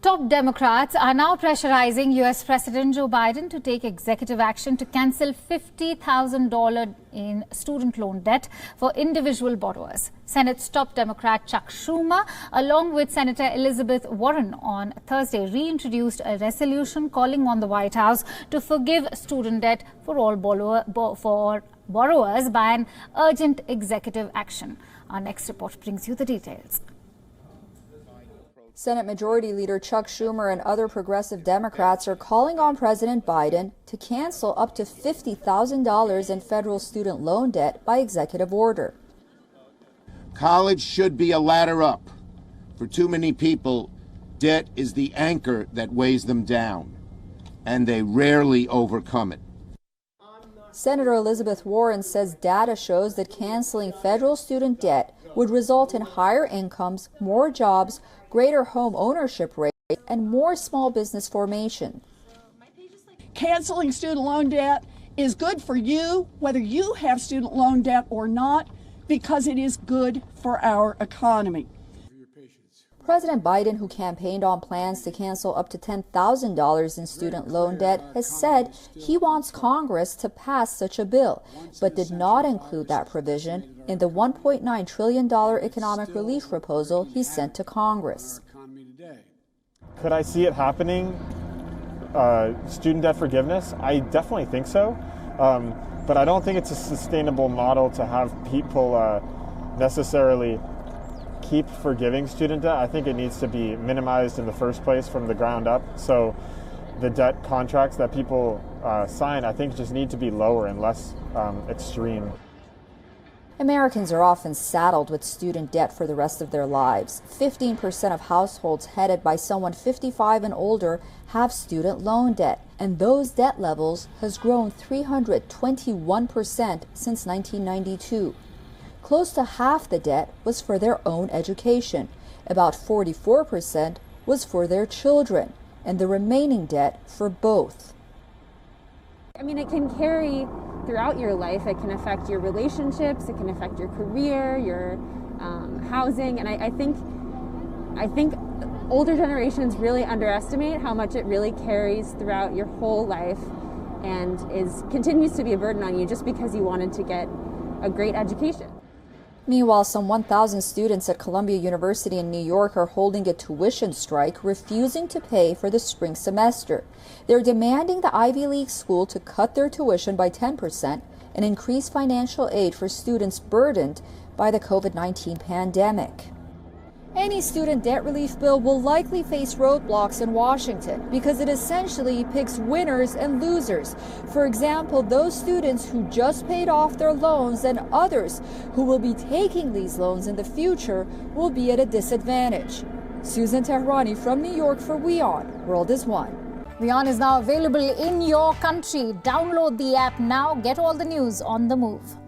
Top Democrats are now pressurizing U.S. President Joe Biden to take executive action to cancel $50,000 in student loan debt for individual borrowers. Senate's top Democrat Chuck Schumer, along with Senator Elizabeth Warren, on Thursday reintroduced a resolution calling on the White House to forgive student debt for all borrowers by an urgent executive action. Our next report brings you the details. Senate Majority Leader Chuck Schumer and other progressive Democrats are calling on President Biden to cancel up to $50,000 in federal student loan debt by executive order. College should be a ladder up. For too many people, debt is the anchor that weighs them down, and they rarely overcome it. Senator Elizabeth Warren says data shows that canceling federal student debt would result in higher incomes, more jobs, greater home ownership rate, and more small business formation. Canceling student loan debt is good for you, whether you have student loan debt or not, because it is good for our economy. President Biden, who campaigned on plans to cancel up to $10,000 in student loan debt, has said he wants Congress to pass such a bill, but did not include that provision in the $1.9 trillion economic relief proposal he sent to Congress. Could I see it happening? Student debt forgiveness? I definitely think so, but I don't think it's a sustainable model to have people necessarily keep forgiving student debt. I think it needs to be minimized in the first place from the ground up. So the debt contracts that people sign, I think, just need to be lower and less extreme. Americans are often saddled with student debt for the rest of their lives. 15% of households headed by someone 55 and older have student loan debt, and those debt levels has grown 321% since 1992. Close to half the debt was for their own education. About 44% was for their children, and the remaining debt for both. I mean, it can carry throughout your life. It can affect your relationships, it can affect your career, your housing, and I think older generations really underestimate how much it really carries throughout your whole life and continues to be a burden on you just because you wanted to get a great education. Meanwhile, some 1,000 students at Columbia University in New York are holding a tuition strike, refusing to pay for the spring semester. They're demanding the Ivy League school to cut their tuition by 10% and increase financial aid for students burdened by the COVID-19 pandemic. Any student debt relief bill will likely face roadblocks in Washington because it essentially picks winners and losers. For example, those students who just paid off their loans and others who will be taking these loans in the future will be at a disadvantage. Susan Tehrani from New York for WION, World is One. WION is now available in your country. Download the app now. Get all the news on the move.